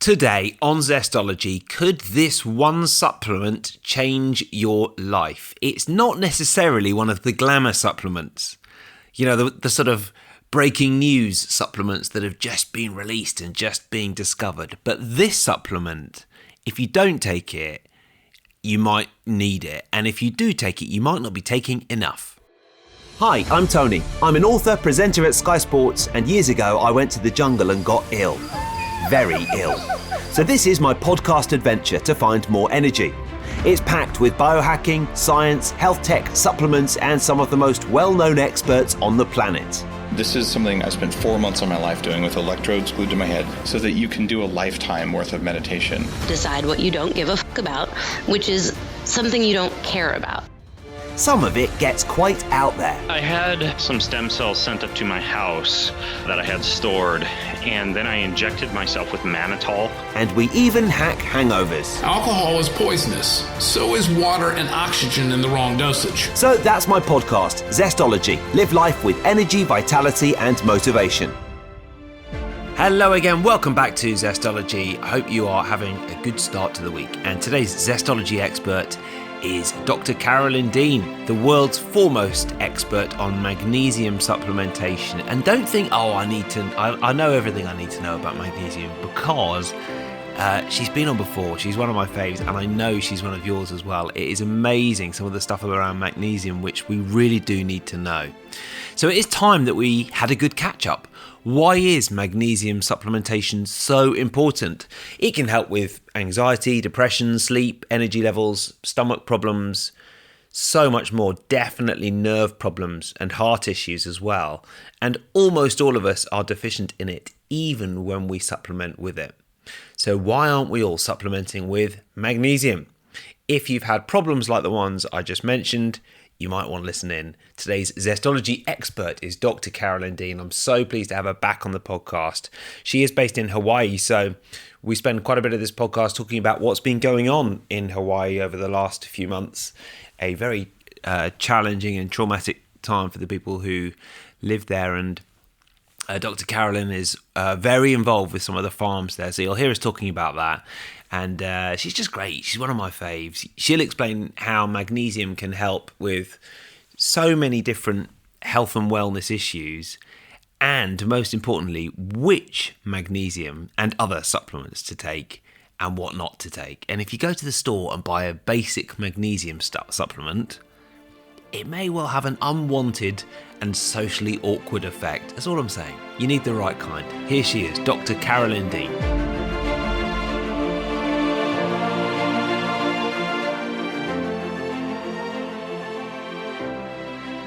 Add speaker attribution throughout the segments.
Speaker 1: Today on Zestology, could this one supplement change your life? It's not necessarily one of the glamour supplements. You know, the sort of breaking news supplements that have just been released and just being discovered. But this supplement, if you don't take it, you might need it. And if you do take it, you might not be taking enough.
Speaker 2: Hi, I'm Tony. I'm an author, presenter at Sky Sports, and years ago I went to the jungle and got ill. Very ill. So this is my podcast adventure to find more energy. It's packed with biohacking, science, health tech, supplements, and some of the most well-known experts on the planet.
Speaker 3: This is something I spent 4 months of my life doing with electrodes glued to my head so that you can do a lifetime worth of meditation.
Speaker 4: Decide what you don't give a fuck about, which is something you don't care about.
Speaker 2: Some of it gets quite out there.
Speaker 5: I had some stem cells sent up to my house that I had stored, and then I injected myself with mannitol.
Speaker 2: And we even hack hangovers.
Speaker 6: Alcohol is poisonous. So is water and oxygen in the wrong dosage.
Speaker 2: So that's my podcast, Zestology. Live life with energy, vitality, and motivation.
Speaker 1: Hello again, welcome back to Zestology. I hope you are having a good start to the week. And today's Zestology expert is Dr. Carolyn Dean, the world's foremost expert on magnesium supplementation. And don't think, I know everything I need to know about magnesium, because she's been on before. She's one of my faves, and I know she's one of yours as well. It is amazing, some of the stuff around magnesium, which we really do need to know. So it is time that we had a good catch-up. Why is magnesium supplementation so important? It can help with anxiety, depression, sleep, energy levels, stomach problems, so much more. Definitely nerve problems and heart issues as well. And almost all of us are deficient in it, even when we supplement with it. So why aren't we all supplementing with magnesium? If you've had problems like the ones I just mentioned, you might want to listen in. Today's Zestology expert is Dr. Carolyn Dean. I'm so pleased to have her back on the podcast. She is based in Hawaii, so we spend quite a bit of this podcast talking about what's been going on in Hawaii over the last few months. A very challenging and traumatic time for the people who live there, and Dr. Carolyn is very involved with some of the farms there, so you'll hear us talking about that. And she's just great. She's one of my faves. She'll explain how magnesium can help with so many different health and wellness issues, and most importantly, which magnesium and other supplements to take and what not to take. And if you go to the store and buy a basic magnesium supplement, it may well have an unwanted and socially awkward effect. That's all I'm saying. You need the right kind. Here she is, Dr. Carolyn Dean.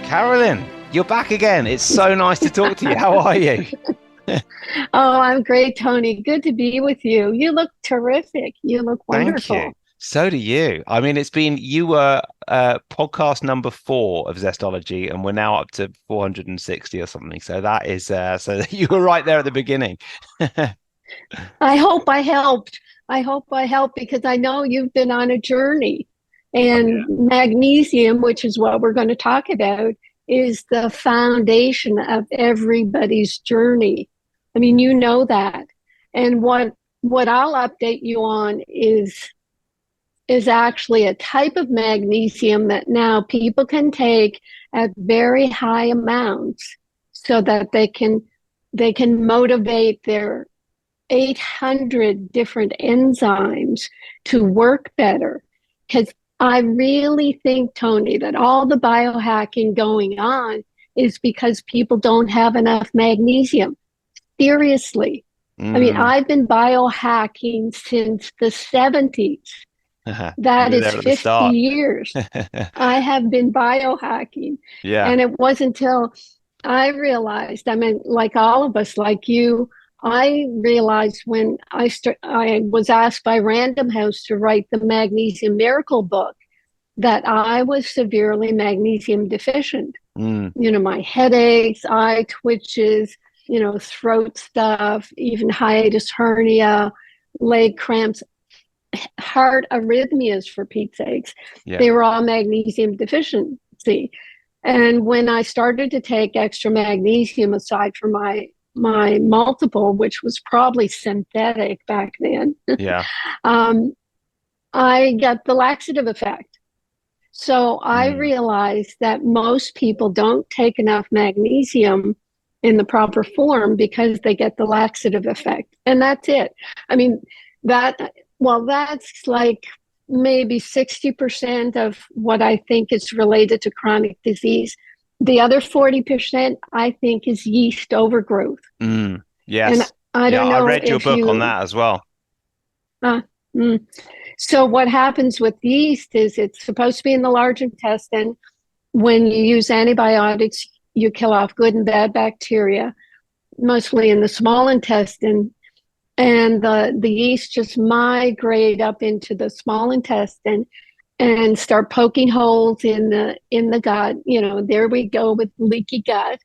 Speaker 2: Carolyn, you're back again. It's so nice to talk to you. How are you?
Speaker 7: Oh, I'm great, Tony. Good to be with you. You look terrific. You look wonderful.
Speaker 2: Thank you. So do you. I mean, you were podcast number 4 of Zestology, and we're now up to 460 or something. So that is, so you were right there at the beginning.
Speaker 7: I hope I helped. Because I know you've been on a journey. And magnesium, which is what we're going to talk about, is the foundation of everybody's journey. I mean, you know that. And what I'll update you on is actually a type of magnesium that now people can take at very high amounts so that they can motivate their 800 different enzymes to work better. Because I really think, Tony, that all the biohacking going on is because people don't have enough magnesium. Seriously. I mean, I've been biohacking since the 70s. That is 50 years. I have been biohacking. Yeah. And it wasn't until I realized, I mean, like all of us, like you, I realized when I was asked by Random House to write the Magnesium Miracle book that I was severely magnesium deficient. You know, my headaches, eye twitches, you know, throat stuff, even hiatus hernia, leg cramps, heart arrhythmias, for Pete's sakes. Yeah. They were all magnesium deficiency. And when I started to take extra magnesium aside from my my multiple, which was probably synthetic back then,
Speaker 1: Yeah.
Speaker 7: I got the laxative effect. So I realized that most people don't take enough magnesium in the proper form because they get the laxative effect. And that's it. I mean, that's like maybe 60% of what I think is related to chronic disease. The other 40%, I think, is yeast overgrowth.
Speaker 1: Yes.
Speaker 7: And I don't know.
Speaker 1: I read your book on that as well.
Speaker 7: So what happens with yeast is it's supposed to be in the large intestine. When you use antibiotics, you kill off good and bad bacteria, mostly in the small intestine. And the yeast just migrate up into the small intestine and start poking holes in the gut. There we go with leaky gut.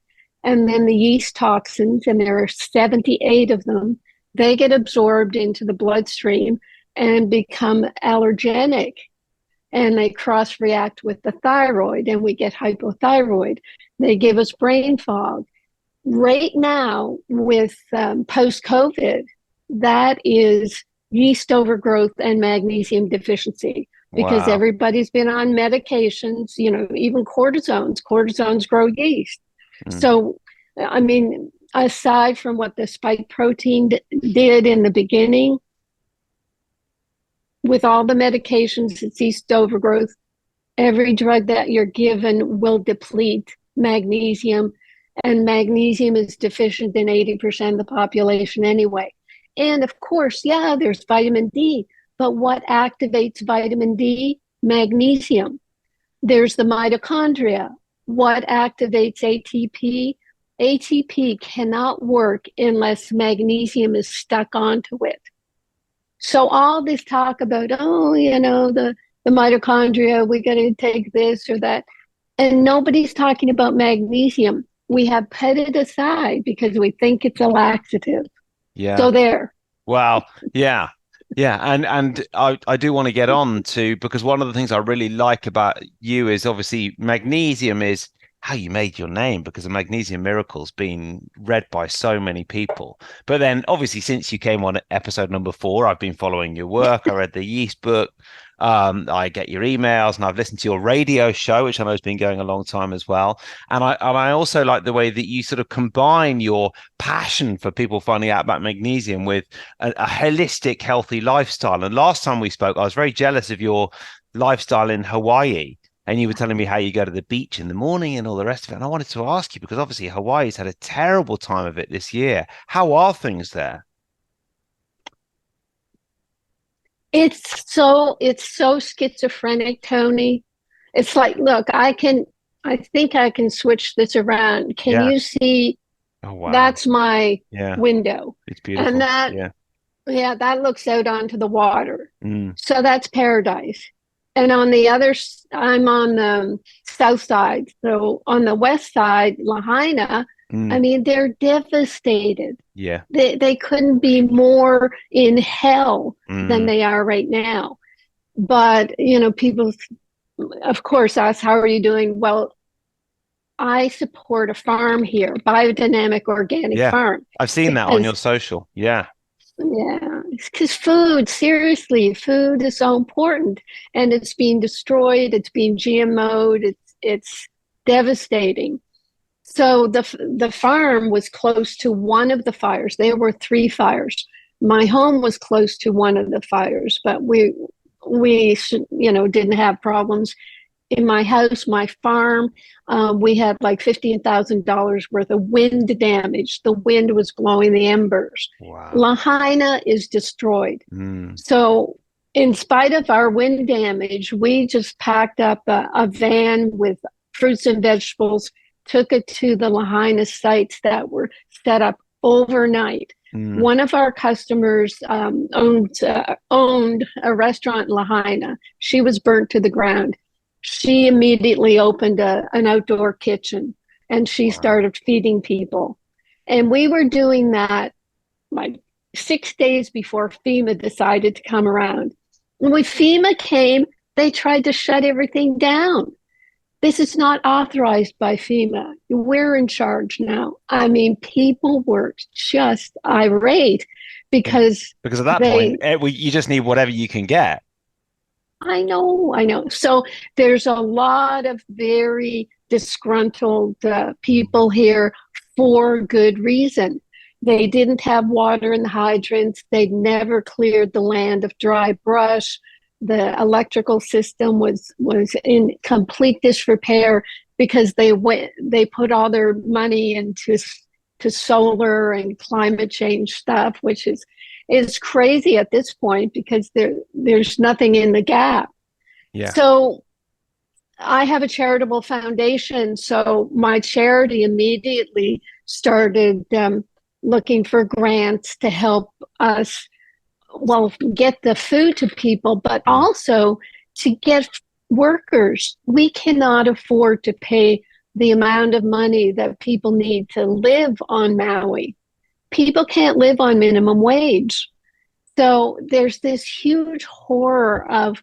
Speaker 7: And then the yeast toxins, and there are 78 of them, they get absorbed into the bloodstream and become allergenic. And they cross-react with the thyroid, and we get hypothyroid. They give us brain fog. Right now, with post-COVID, that is yeast overgrowth and magnesium deficiency, because everybody's been on medications, even cortisones. Cortisones grow yeast. So, I mean, aside from what the spike protein did in the beginning, with all the medications, it's yeast overgrowth. Every drug that you're given will deplete magnesium, and magnesium is deficient in 80% of the population anyway. And of course, there's vitamin D, but what activates vitamin D? Magnesium. There's the mitochondria. What activates ATP? ATP cannot work unless magnesium is stuck onto it. So all this talk about, the mitochondria, we got to take this or that, and nobody's talking about magnesium. We have put it aside because we think it's a laxative.
Speaker 1: Yeah.
Speaker 7: So there.
Speaker 1: Wow. Yeah. Yeah. And I do want to get on to, because one of the things I really like about you is obviously magnesium is how you made your name, because the Magnesium Miracle's been read by so many people. But then obviously since you came on episode number 4, I've been following your work. I read the yeast book. I get your emails, and I've listened to your radio show, which I know has been going a long time as well. And I also like the way that you sort of combine your passion for people finding out about magnesium with a holistic, healthy lifestyle. And last time we spoke, I was very jealous of your lifestyle in Hawaii. And you were telling me how you go to the beach in the morning and all the rest of it. And I wanted to ask you, because obviously Hawaii's had a terrible time of it this year. How are things there?
Speaker 7: It's so schizophrenic, Tony. It's like, look, I think I can switch this around. Can you see?
Speaker 1: Oh, wow.
Speaker 7: That's my window.
Speaker 1: It's beautiful.
Speaker 7: And that looks out onto the water. So that's paradise. And on the other, I'm on the south side. So on the west side, Lahaina, I mean, they're devastated.
Speaker 1: Yeah.
Speaker 7: They couldn't be more in hell than they are right now. But, people, of course, ask, how are you doing? Well, I support a farm here, biodynamic organic farm.
Speaker 1: I've seen that on your social. Yeah.
Speaker 7: Yeah, because food is so important, and it's being destroyed. It's being GMO'd. It's devastating. So the farm was close to one of the fires. There were 3 fires. My home was close to one of the fires, but we didn't have problems. In my house, my farm, we had like $15,000 worth of wind damage. The wind was blowing the embers.
Speaker 1: Wow.
Speaker 7: Lahaina is destroyed. So in spite of our wind damage, we just packed up a van with fruits and vegetables, took it to the Lahaina sites that were set up overnight. One of our customers owned a restaurant in Lahaina. She was burnt to the ground. She immediately opened an outdoor kitchen, and she started feeding people. And we were doing that like 6 days before FEMA decided to come around. And when FEMA came, they tried to shut everything down. This is not authorized by FEMA. We're in charge now. I mean, people were just irate because
Speaker 1: Because at that
Speaker 7: they,
Speaker 1: point, you just need whatever you can get.
Speaker 7: I know. So there's a lot of very disgruntled people here for good reason. They didn't have water in the hydrants. They'd never cleared the land of dry brush. The electrical system was in complete disrepair because they put all their money into to solar and climate change stuff, which is crazy at this point because there's nothing in the gap.
Speaker 1: Yeah.
Speaker 7: So I have a charitable foundation. So my charity immediately started looking for grants to help us, well, get the food to people, but also to get workers. We cannot afford to pay the amount of money that people need to live on Maui. People can't live on minimum wage. So there's this huge horror of,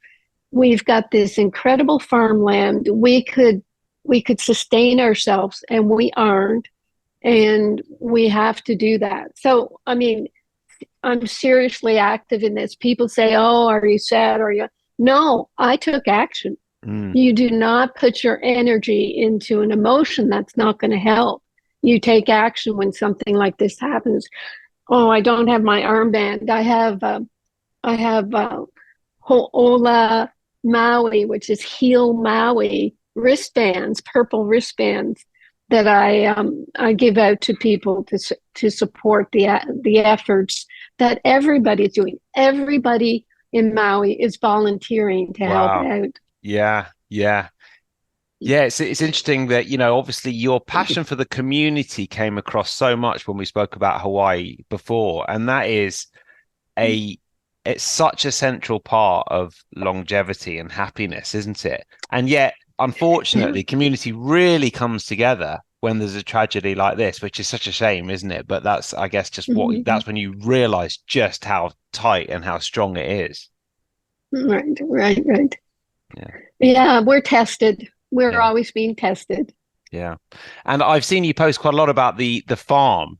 Speaker 7: we've got this incredible farmland. We could sustain ourselves, and we aren't, and we have to do that. So, I mean, I'm seriously active in this. People say, "Oh, are you sad? Are you?" No, I took action. You do not put your energy into an emotion that's not going to help. You take action when something like this happens. Oh, I don't have my armband. I have Ho'ola Maui, which is Heal Maui wristbands, purple wristbands that I give out to people to support the efforts that everybody's doing. Everybody in Maui is volunteering to help out.
Speaker 1: Yeah. It's interesting that, obviously your passion for the community came across so much when we spoke about Hawaii before, and that is it's such a central part of longevity and happiness, isn't it? And yet, unfortunately, community really comes together when there's a tragedy like this, which is such a shame, isn't it? But that's, I guess, just that's when you realize just how tight and how strong it is.
Speaker 7: Right. Yeah, we're tested. We're always being tested.
Speaker 1: Yeah. And I've seen you post quite a lot about the farm,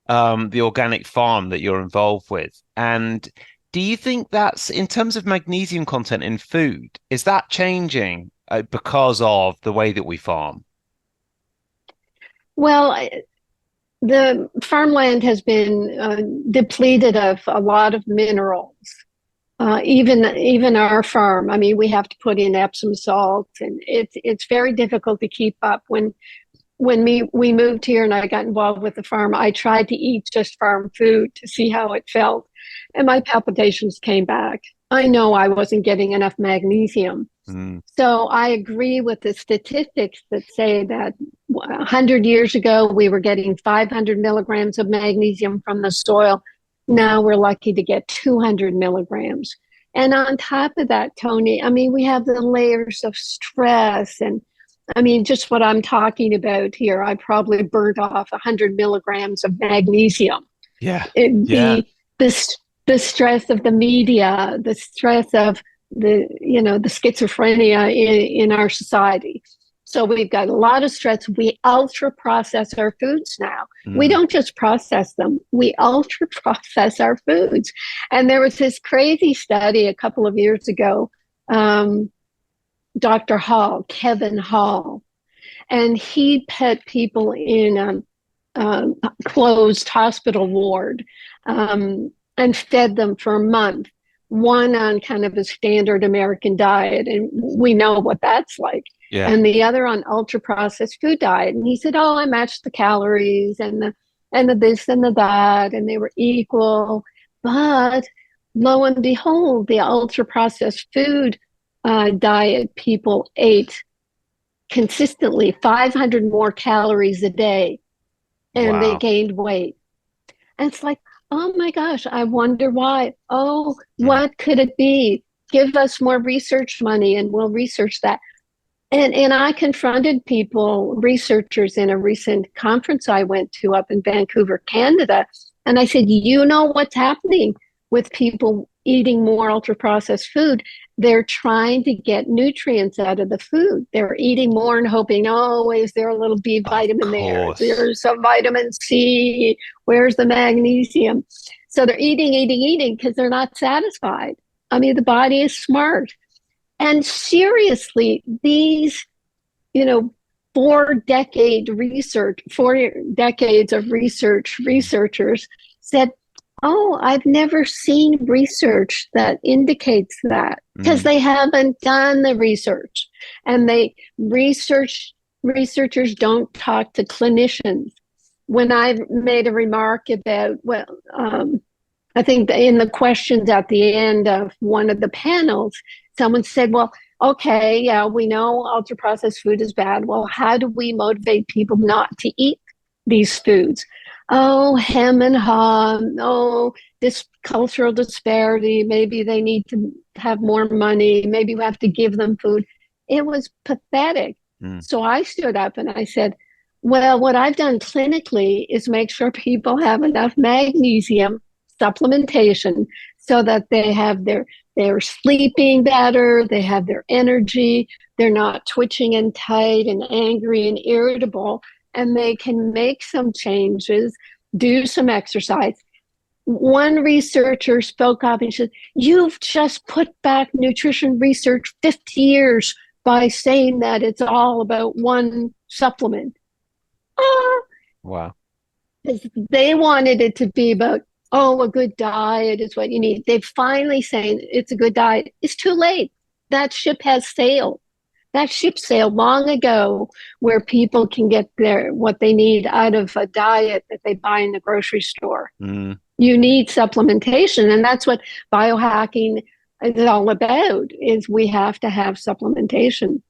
Speaker 1: the organic farm that you're involved with. And do you think that's, in terms of magnesium content in food, is that changing because of the way that we farm?
Speaker 7: Well, the farmland has been depleted of a lot of minerals. Even our farm, I mean, we have to put in Epsom salt, and it's very difficult to keep up. When we moved here and I got involved with the farm, I tried to eat just farm food to see how it felt, and my palpitations came back. I know I wasn't getting enough magnesium. So I agree with the statistics that say that 100 years ago, we were getting 500 milligrams of magnesium from the soil. Now we're lucky to get 200 milligrams. And on top of that, Tony, I mean, we have the layers of stress. And I mean, just what I'm talking about here, I probably burnt off 100 milligrams of magnesium. The stress of the media, the stress of the schizophrenia in our society. So we've got a lot of stress. We ultra process our foods now. We don't just process them, we ultra process our foods. And there was this crazy study a couple of years ago, Dr. Hall, Kevin Hall, and he put people in a closed hospital ward and fed them for a month, one on kind of a standard American diet. And we know what that's like. And the other on ultra processed food diet. And he said, "Oh, I matched the calories and the this and the that, and they were equal." But lo and behold, the ultra processed food diet people ate consistently 500 more calories a day, and they gained weight. And it's like, oh my gosh, I wonder why. Oh, what could it be? Give us more research money and we'll research that. And I confronted researchers in a recent conference I went to up in Vancouver, Canada. And I said, you know what's happening with people eating more ultra processed food, they're trying to get nutrients out of the food. They're eating more and hoping, oh, is there a little B vitamin there?
Speaker 1: course.
Speaker 7: There's some vitamin C. Where's the magnesium? So they're eating because they're not satisfied. I mean, the body is smart. And seriously, these, 4 decades of researchers said, oh, I've never seen research that indicates that, because they haven't done the research. And researchers don't talk to clinicians. When I made a remark about, I think in the questions at the end of one of the panels, someone said, well, okay, yeah, we know ultra processed food is bad. Well, how do we motivate people not to eat these foods? Oh, hem and haw. Oh, this cultural disparity. Maybe they need to have more money. Maybe we have to give them food. It was pathetic. So I stood up and I said, well, what I've done clinically is make sure people have enough magnesium supplementation so that they're sleeping better, they have their energy, they're not twitching and tight and angry and irritable, and they can make some changes, do some exercise. One researcher spoke up and said, you've just put back nutrition research 50 years by saying that it's all about one supplement.
Speaker 1: Wow.
Speaker 7: They wanted it to be about, oh, a good diet is what you need. They're finally saying it's a good diet. It's too late. That ship has sailed. That ship sailed long ago, where people can get what they need out of a diet that they buy in the grocery store. You need supplementation, and that's what biohacking is all about, is we have to have supplementation.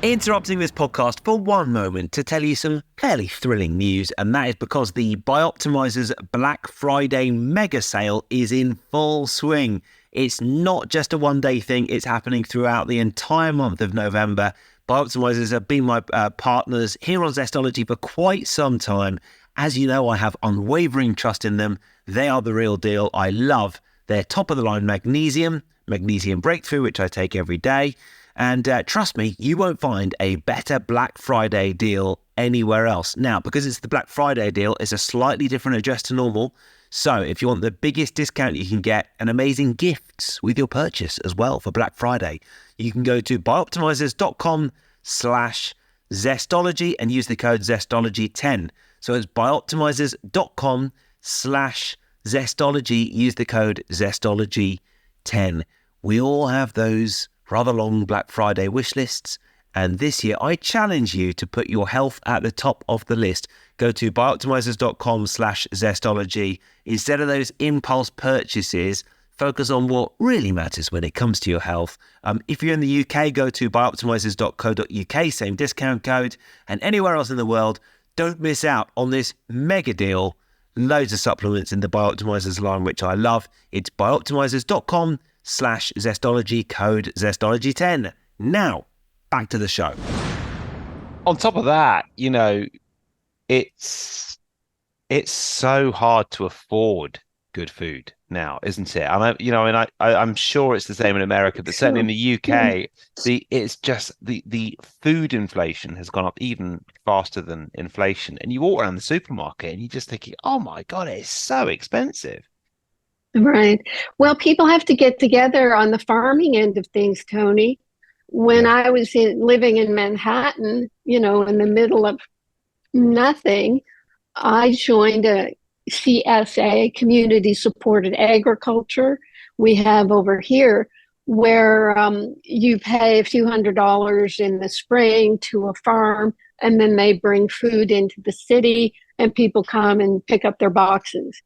Speaker 2: Interrupting this podcast for one moment to tell you some fairly thrilling news, and that is because the Bioptimizers Black Friday mega sale is in full swing. It's not just a one-day thing, it's happening throughout the entire month of November. Bioptimizers have been my partners here on Zestology for quite some time. As you know, I have unwavering trust in them. They are the real deal. I love their top-of-the-line magnesium breakthrough, which I take every day. And trust me, you won't find a better Black Friday deal anywhere else. Now, because it's the Black Friday deal, it's a slightly different address to normal. So if you want the biggest discount you can get and amazing gifts with your purchase as well for Black Friday, you can go to bioptimizers.com/Zestology and use the code Zestology10. So it's bioptimizers.com/Zestology. Use the code Zestology10. We all have those rather long Black Friday wish lists, and this year I challenge you to put your health at the top of the list. Go to bioptimizers.com/Zestology. Instead of those impulse purchases, focus on what really matters when it comes to your health. If you're in the UK, go to bioptimizers.co.uk, same discount code, and anywhere else in the world, don't miss out on this mega deal. Loads of supplements in the Bioptimizers line, which I love. It's bioptimizers.com/Zestology, code Zestology10. Now, back to the show.
Speaker 1: On top of that, it's so hard to afford good food now, isn't it? I'm sure it's the same in America, but certainly in the UK, the food inflation has gone up even faster than inflation. And you walk around the supermarket and you're just thinking, oh my God, it's so expensive.
Speaker 7: Right. Well, people have to get together on the farming end of things, Tony. When I was living in Manhattan, in the middle of nothing, I joined a CSA, community supported agriculture, we have over here, where you pay a few $100s in the spring to a farm, and then they bring food into the city and people come and pick up their boxes.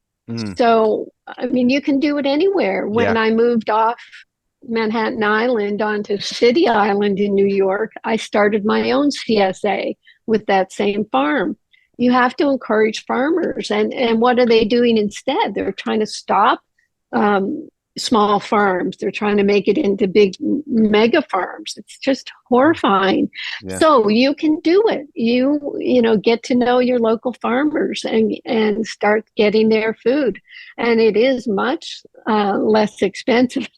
Speaker 7: So, you can do it anywhere. When I moved off Manhattan Island onto City Island in New York, I started my own CSA with that same farm. You have to encourage farmers. And what are they doing instead? They're trying to stop small farms. They're trying to make it into big mega farms. It's just horrifying.
Speaker 2: Yeah.
Speaker 7: So you can do it. You know, get to know your local farmers and start getting their food. And it is much less expensive,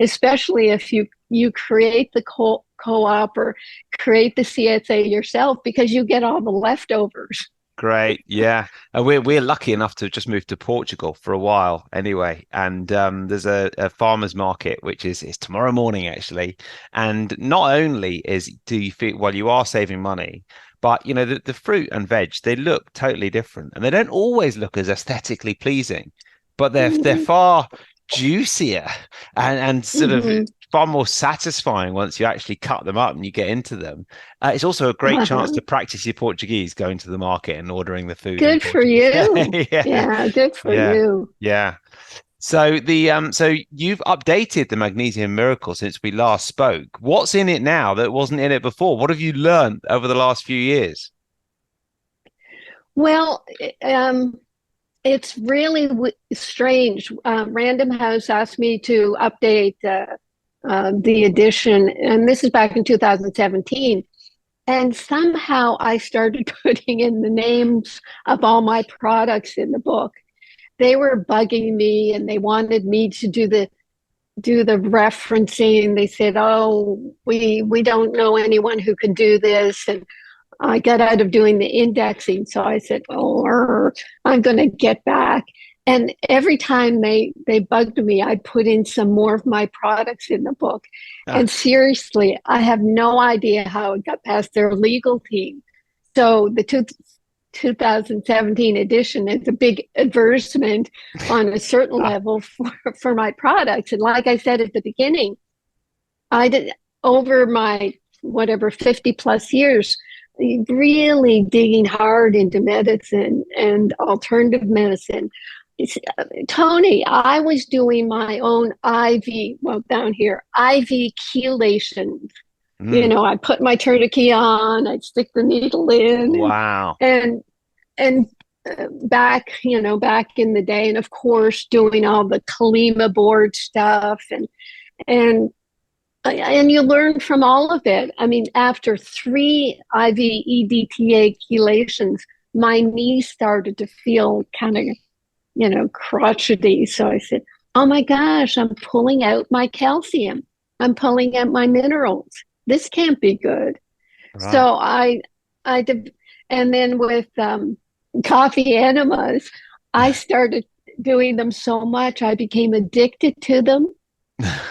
Speaker 7: especially if you create the co-op or create the CSA yourself, because you get all the leftovers.
Speaker 2: Great, yeah, and we're lucky enough to just move to Portugal for a while anyway. And there's a farmers market which is tomorrow morning actually. And not only do you feel, well, you are saving money, but you know the fruit and veg, they look totally different, and they don't always look as aesthetically pleasing, but they're far juicier and sort of far more satisfying once you actually cut them up and you get into them. It's also a great chance to practice your Portuguese, going to the market and ordering the food.
Speaker 7: Good for you.
Speaker 2: Yeah.
Speaker 7: Yeah, good for you.
Speaker 2: Yeah. So so you've updated the Magnesium Miracle since we last spoke. What's in it now that wasn't in it before? What have you learned over the last few years?
Speaker 7: Well, it's really strange. Random House asked me to update the edition, and this is back in 2017. And somehow I started putting in the names of all my products in the book. They were bugging me, and they wanted me to do the referencing. They said, "Oh, we don't know anyone who can do this," and I got out of doing the indexing. So I said, "Oh, I'm going to get back." And every time they bugged me, I put in some more of my products in the book. And seriously, I have no idea how it got past their legal team. So the 2017 edition is a big advertisement on a certain level for my products. And like I said at the beginning, I did, over my 50 plus years, really digging hard into medicine and alternative medicine. Tony, I was doing my own IV, down here, IV chelations. You know, I put my tourniquet on, I'd stick the needle in.
Speaker 2: Wow.
Speaker 7: And back in the day, and of course, doing all the Kalima board stuff, and you learn from all of it. I mean, after 3 IV EDTA chelations, my knees started to feel kind of, crotchety. So I said, "Oh my gosh, I'm pulling out my calcium. I'm pulling out my minerals. This can't be good." Right. So I did, and then with coffee enemas, I started doing them so much I became addicted to them.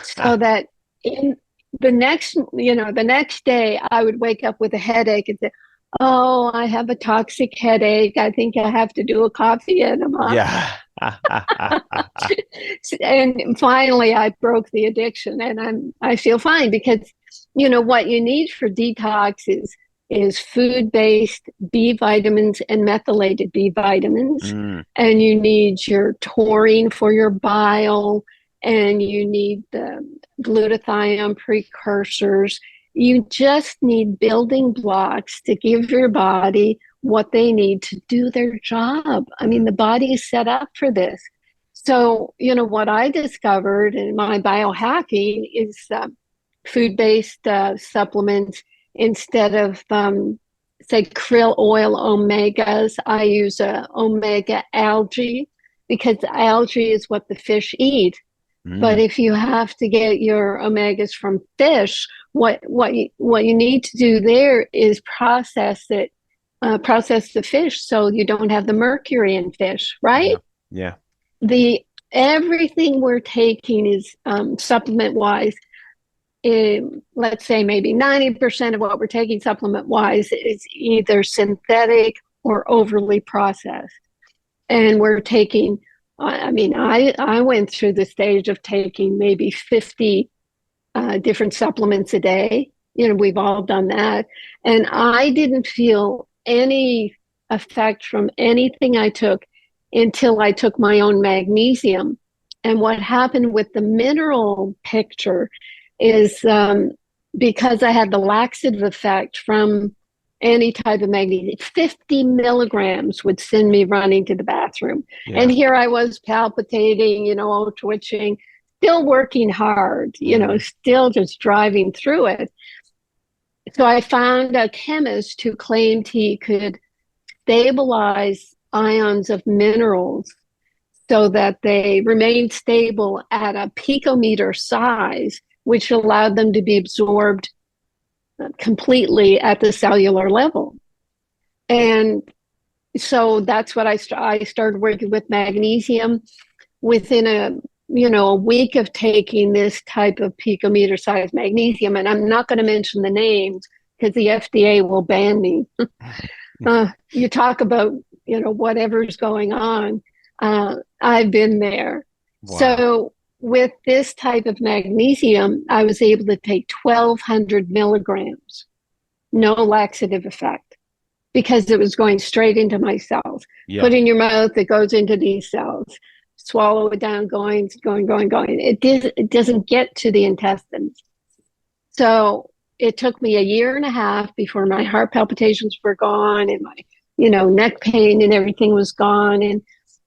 Speaker 7: So that in the next day I would wake up with a headache and say, "Oh, I have a toxic headache. I think I have to do a coffee enema."
Speaker 2: Yeah.
Speaker 7: And finally I broke the addiction, and I feel fine, because what you need for detox is food-based B vitamins and methylated B vitamins. And you need your taurine for your bile, and you need the glutathione precursors. You just need building blocks to give your body what they need to do their job. I mean, the body is set up for this. So, what I discovered in my biohacking is food-based supplements. Instead of, say, krill oil omegas, I use omega algae, because algae is what the fish eat. But if you have to get your omegas from fish, what you need to do there is process the fish so you don't have the mercury in fish, right?
Speaker 2: Yeah.
Speaker 7: Everything we're taking is supplement wise. Let's say maybe 90% of what we're taking supplement wise is either synthetic or overly processed. And we're taking, I went through the stage of taking maybe 50 different supplements a day. We've all done that. And I didn't feel any effect from anything I took until I took my own magnesium. And what happened with the mineral picture is because I had the laxative effect from any type of magnesium, 50 milligrams would send me running to the bathroom. Yeah. And here I was palpitating, twitching, still working hard, still just driving through it. So I found a chemist who claimed he could stabilize ions of minerals so that they remained stable at a picometer size, which allowed them to be absorbed completely at the cellular level. And so that's what I started working with magnesium. Within a week of taking this type of picometer size magnesium, and I'm not going to mention the names because the FDA will ban me. You talk about, whatever's going on. I've been there.
Speaker 1: Wow.
Speaker 7: So with this type of magnesium, I was able to take 1,200 milligrams, no laxative effect, because it was going straight into my cells.
Speaker 1: Yeah.
Speaker 7: Put in your mouth, it goes into these cells. Swallow it down, going. It doesn't get to the intestines. So it took me a year and a half before my heart palpitations were gone and my, neck pain and everything was gone. And,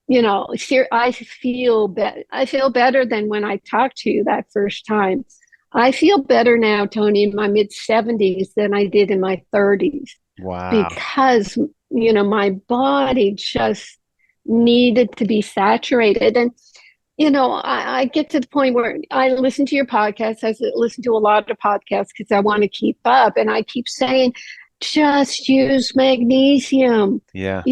Speaker 7: I feel better than when I talked to you that first time. I feel better now, Tony, in my mid-70s than I did in my 30s.
Speaker 1: Wow.
Speaker 7: Because, my body just needed to be saturated. And, I get to the point where I listen to your podcast. I listen to a lot of podcasts because I want to keep up. And I keep saying, just use magnesium.
Speaker 1: Yeah.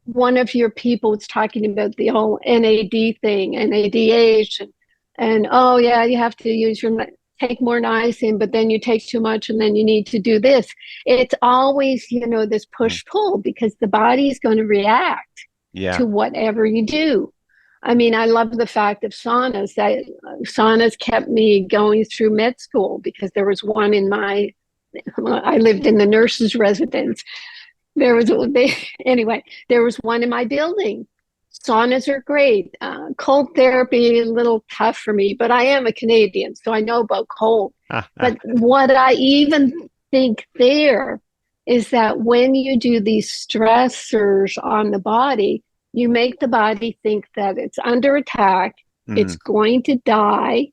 Speaker 7: One of your people was talking about the whole NAD thing, NADH, and oh yeah, you have to take more niacin, but then you take too much and then you need to do this. It's always, this push-pull because the body is going to react to whatever you do. I mean, I love the fact of saunas. Saunas kept me going through med school because there was one I lived in the nurses' residence. There was one in my building. Saunas are great. Cold therapy, a little tough for me, but I am a Canadian, so I know about cold. But what I even think there is that when you do these stressors on the body, you make the body think that it's under attack. It's going to die.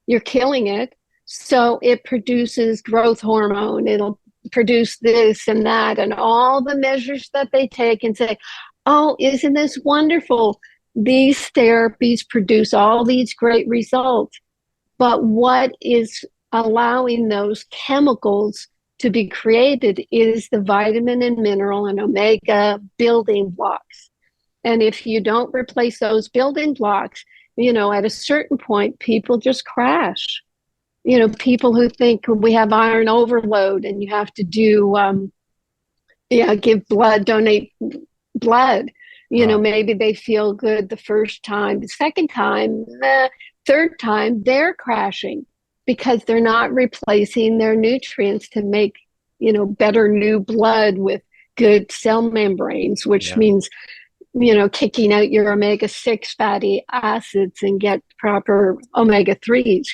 Speaker 7: You're killing it. So it produces growth hormone. It'll produce this and that and all the measures that they take and say, oh, isn't this wonderful? These therapies produce all these great results. But what is allowing those chemicals to be created is the vitamin and mineral and omega building blocks. And if you don't replace those building blocks, at a certain point, people just crash. People who think we have iron overload and you have to do, give blood, donate blood. Maybe they feel good the first time, the second time, third time, they're crashing because they're not replacing their nutrients to make, better new blood with good cell membranes, which means, kicking out your omega-6 fatty acids and get proper omega-3s.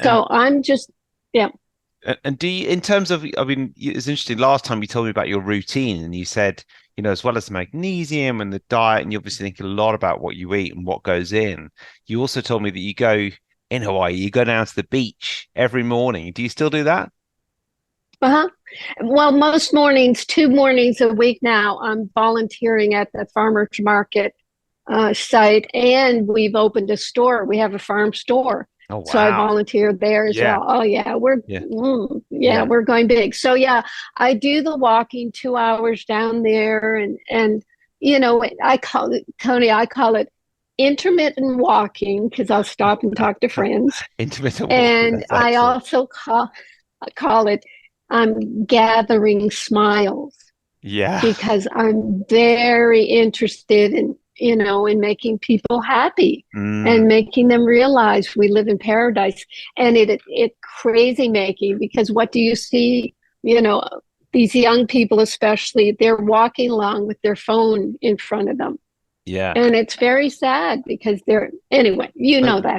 Speaker 7: So I'm just,
Speaker 1: And do you, in terms of, I mean, it's interesting, last time you told me about your routine and you said, as well as the magnesium and the diet, and you obviously think a lot about what you eat and what goes in. You also told me that you go in Hawaii, you go down to the beach every morning. Do you still do that?
Speaker 7: Well, most mornings, 2 mornings a week now, I'm volunteering at the farmer's market site, and we've opened a store. We have a farm store.
Speaker 1: Oh, wow.
Speaker 7: So I volunteered there as well. Oh yeah, we're going big. So yeah, I do the walking 2 hours down there, and I call it, Tony, I call it intermittent walking because I'll stop and talk to friends.
Speaker 1: Intermittent walking.
Speaker 7: And I also call it gathering smiles.
Speaker 1: Yeah.
Speaker 7: Because I'm very interested in making people happy and making them realize we live in paradise. And it crazy making, because what do you see? These young people, especially, they're walking along with their phone in front of them.
Speaker 1: Yeah.
Speaker 7: And it's very sad because that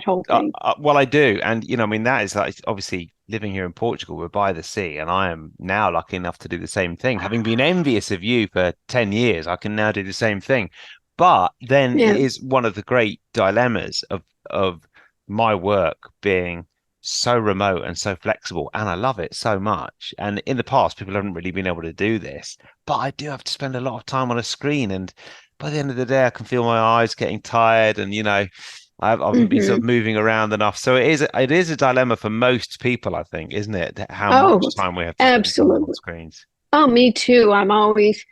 Speaker 7: whole thing.
Speaker 1: Well, I do. And, that is like, obviously living here in Portugal, we're by the sea, and I am now lucky enough to do the same thing. Having been envious of you for 10 years, I can now do the same thing. But then
Speaker 7: Yeah.
Speaker 1: it is one of the great dilemmas of my work being so remote and so flexible, and I love it so much. And in the past, people haven't really been able to do this, but I do have to spend a lot of time on a screen, and by the end of the day, I can feel my eyes getting tired, and I haven't been sort
Speaker 7: Hmm.
Speaker 1: of moving around enough. So it is a dilemma for most people, I think, isn't it? How much
Speaker 7: Oh,
Speaker 1: time we have to spend on
Speaker 7: absolutely.
Speaker 1: screens.
Speaker 7: Oh, me too. I'm always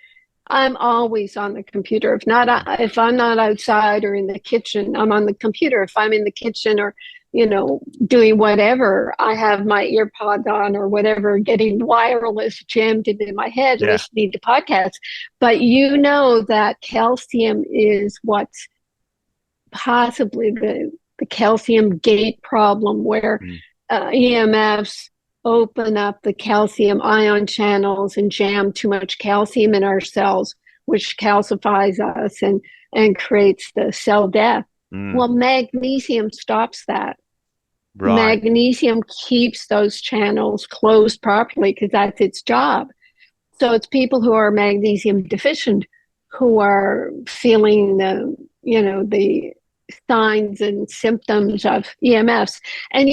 Speaker 7: on the computer. If I'm not outside or in the kitchen, I'm on the computer. If I'm in the kitchen or, doing whatever, I have my ear pod on or whatever, getting wireless jammed into my head,
Speaker 1: Yeah.
Speaker 7: listening to podcasts. But you know that calcium is what's possibly the calcium gate problem where
Speaker 1: Mm.
Speaker 7: EMFs open up the calcium ion channels and jam too much calcium in our cells, which calcifies us and creates the cell death.
Speaker 1: Mm.
Speaker 7: Well, magnesium stops that.
Speaker 1: Right.
Speaker 7: Magnesium keeps those channels closed properly because that's its job. So it's people who are magnesium deficient who are feeling the signs and symptoms of EMFs. And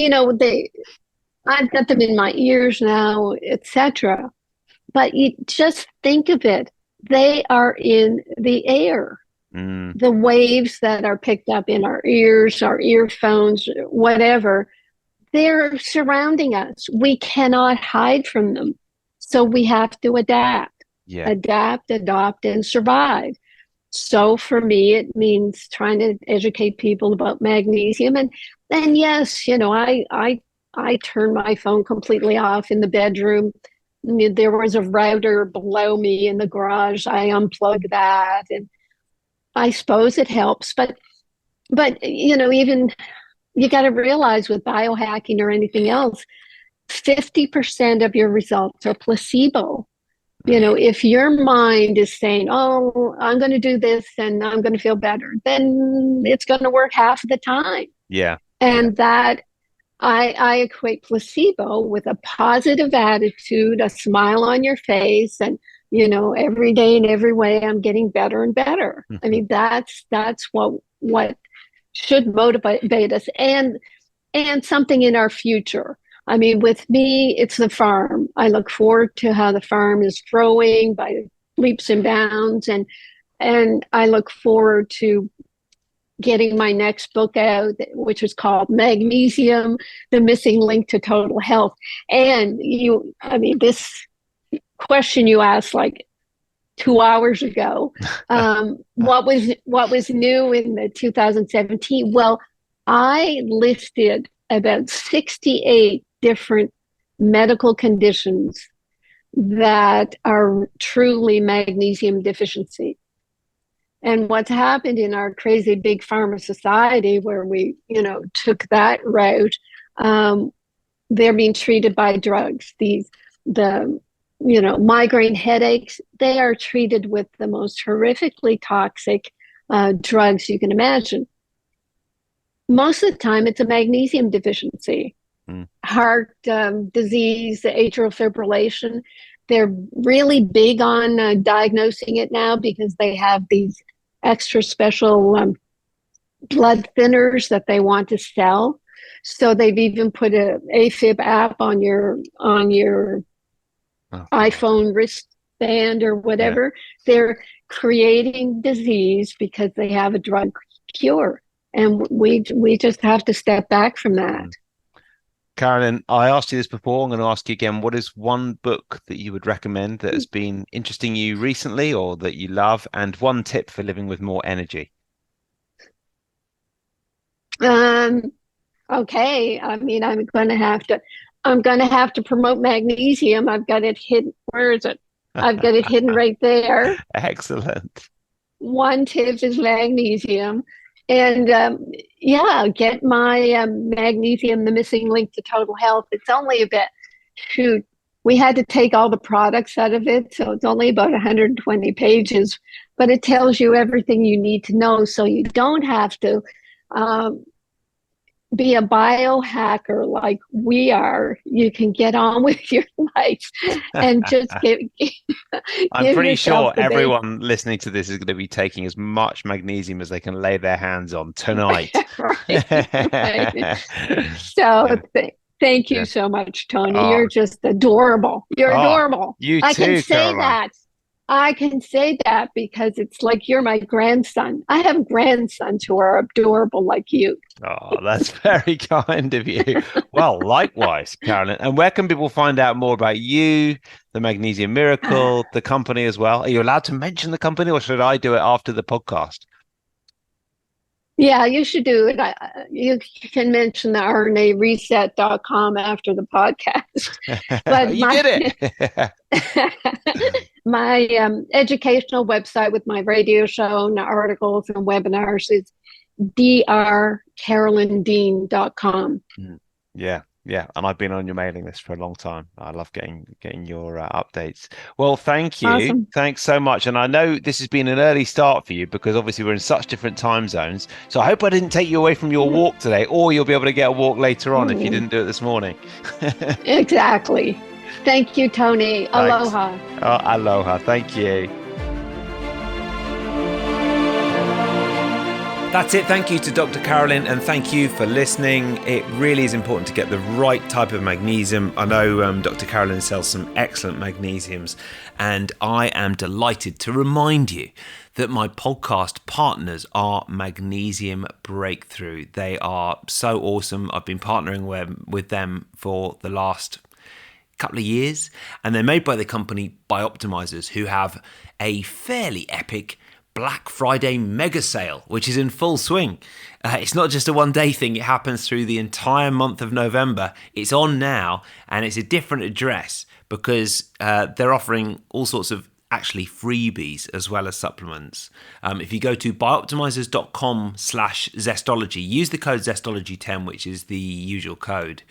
Speaker 7: I've got them in my ears now, etc. But you just think of it, they are in the air.
Speaker 1: Mm.
Speaker 7: The waves that are picked up in our ears, our earphones, whatever, they're surrounding us. We cannot hide from them. So we have to
Speaker 1: Yeah.
Speaker 7: adopt, and survive. So for me, it means trying to educate people about magnesium. And yes, I turn my phone completely off in the bedroom. There was a router below me in the garage. I unplugged that, and I suppose it helps. But even you got to realize with biohacking or anything else, 50% of your results are placebo. If your mind is saying, oh, I'm going to do this and I'm going to feel better, then it's going to work half of the time.
Speaker 1: Yeah.
Speaker 7: And that I equate placebo with a positive attitude, a smile on your face, and every day in every way I'm getting better and better. I mean, that's what should motivate us and something in our future. I mean, with me, it's the farm. I look forward to how the farm is growing by leaps and bounds, and I look forward to getting my next book out, which is called Magnesium: The Missing Link to Total Health. And this question you asked like 2 hours ago, what was new in the 2017? Well, I listed about 68 different medical conditions that are truly magnesium deficiency. And what's happened in our crazy big pharma society where we, took that route, they're being treated by drugs. The migraine headaches, they are treated with the most horrifically toxic drugs you can imagine. Most of the time, it's a magnesium deficiency.
Speaker 1: Mm.
Speaker 7: Heart disease, atrial fibrillation, they're really big on diagnosing it now because they have these extra special blood thinners that they want to sell. So they've even put a AFib app on your iPhone wristband or whatever. Yeah. They're creating disease because they have a drug cure. And we just have to step back from that.
Speaker 1: Carolyn, I asked you this before. I'm going to ask you again. What is one book that you would recommend that has been interesting you recently or that you love, and one tip for living with more energy?
Speaker 7: Okay. I mean, I'm going to have to promote magnesium. I've got it hidden. Where is it? I've got it hidden right there.
Speaker 1: Excellent.
Speaker 7: One tip is magnesium. And get my Magnesium: The Missing Link to Total Health. It's only about, we had to take all the products out of it. So it's only about 120 pages, but it tells you everything you need to know. So you don't have to be a biohacker like we are, you can get on with your life and just
Speaker 1: I'm
Speaker 7: give
Speaker 1: pretty
Speaker 7: yourself
Speaker 1: sure
Speaker 7: the
Speaker 1: everyone listening to this is going to be taking as much magnesium as they can lay their hands on tonight.
Speaker 7: right. So
Speaker 1: Yeah.
Speaker 7: thank you
Speaker 1: Yeah.
Speaker 7: so much, Tony.
Speaker 1: Oh,
Speaker 7: You're just adorable. You're
Speaker 1: oh,
Speaker 7: adorable.
Speaker 1: you
Speaker 7: I can
Speaker 1: too,
Speaker 7: say
Speaker 1: Caroline.
Speaker 7: that. I can say that because it's like you're my grandson. I have grandsons who are adorable like you.
Speaker 1: Oh, that's very kind of you. Well, likewise, Carolyn. And where can people find out more about you, the Magnesium Miracle, the company as well? Are you allowed to mention the company, or should I do it after the podcast?
Speaker 7: Yeah, you should do it. You can mention the RNAreset.com after the podcast. But
Speaker 1: You did it.
Speaker 7: my educational website with my radio show and articles and webinars is drcarolyndean.com.
Speaker 1: Yeah, yeah, and I've been on your mailing list for a long time. I love getting your updates. Well, thank you.
Speaker 7: Awesome.
Speaker 1: Thanks so much. And I know this has been an early start for you because obviously we're in such different time zones. So I hope I didn't take you away from your walk today, or you'll be able to get a walk later on if you didn't do it this morning.
Speaker 7: Exactly. Thank you, Tony.
Speaker 1: Thanks.
Speaker 7: Aloha.
Speaker 1: Oh, aloha. Thank you. That's it. Thank you to Dr. Carolyn, and thank you for listening. It really is important to get the right type of magnesium. I know Dr. Carolyn sells some excellent magnesiums, and I am delighted to remind you that my podcast partners are Magnesium Breakthrough. They are so awesome. I've been partnering with them for the last couple of years, and they're made by the company Bioptimizers, who have a fairly epic Black Friday mega sale, which is in full swing. It's not just a one-day thing. It happens through the entire month of November. It's on now, and it's a different address because they're offering all sorts of actually freebies as well as supplements. If you go to bioptimizers.com/Zestology, use the code Zestology10, which is the usual code.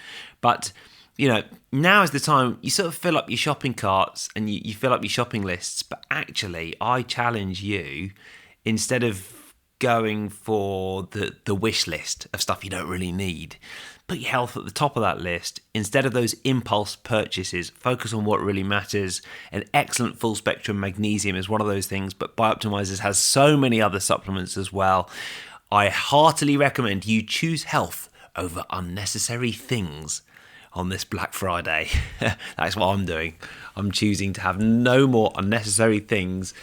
Speaker 1: But you know, now is the time you sort of fill up your shopping carts and you fill up your shopping lists. But actually, I challenge you, instead of going for the wish list of stuff you don't really need, put your health at the top of that list. Instead of those impulse purchases, focus on what really matters. An excellent full spectrum magnesium is one of those things, but Bioptimizers has so many other supplements as well. I heartily recommend you choose health over unnecessary things on this Black Friday. That's what I'm doing. I'm choosing to have no more unnecessary things.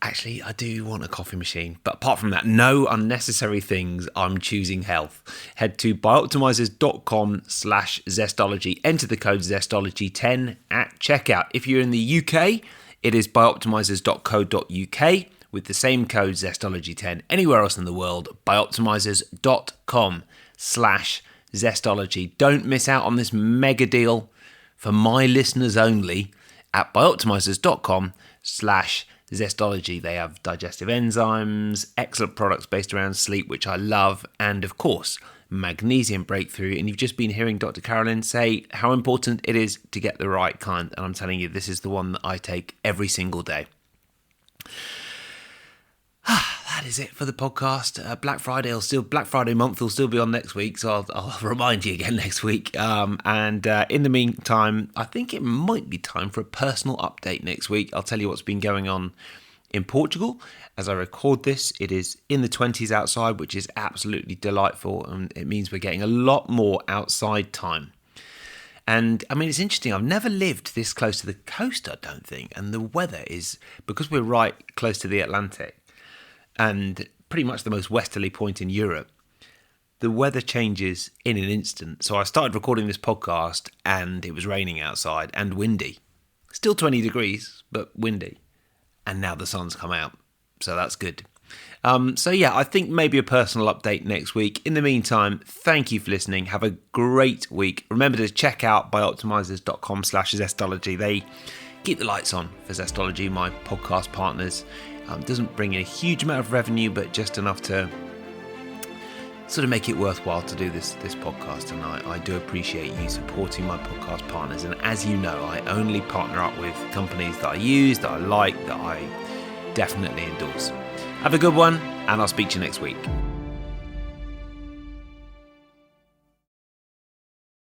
Speaker 1: Actually, I do want a coffee machine, but apart from that, no unnecessary things. I'm choosing health. Head to bioptimizers.com/Zestology. Enter the code Zestology10 at checkout. If you're in the UK, it is bioptimizers.co.uk with the same code Zestology10. Anywhere else in the world, bioptimizers.com/Zestology. Don't miss out on this mega deal for my listeners only at bioptimizers.com/Zestology. They have digestive enzymes, excellent products based around sleep, which I love, and of course, Magnesium Breakthrough. And you've just been hearing Dr. Carolyn say how important it is to get the right kind. And I'm telling you, this is the one that I take every single day. That is it for the podcast. Black Friday month will still be on next week, so I'll remind you again next week. And in the meantime, I think it might be time for a personal update next week. I'll tell you what's been going on in Portugal. As I record this, it is in the 20s outside, which is absolutely delightful, and it means we're getting a lot more outside time. And I mean, it's interesting. I've never lived this close to the coast, I don't think. And the weather is, because we're right close to the Atlantic, and pretty much the most westerly point in Europe, the weather changes in an instant. So I started recording this podcast and it was raining outside and windy. Still 20 degrees, but windy. And now the sun's come out. So that's good. So yeah, I think maybe a personal update next week. In the meantime, thank you for listening. Have a great week. Remember to check out bioptimizers.com/Zestology. They keep the lights on for Zestology, my podcast partners. Doesn't bring in a huge amount of revenue, but just enough to sort of make it worthwhile to do this podcast. And I do appreciate you supporting my podcast partners. And as you know, I only partner up with companies that I use, that I like, that I definitely endorse. Have a good one, and I'll speak to you next week.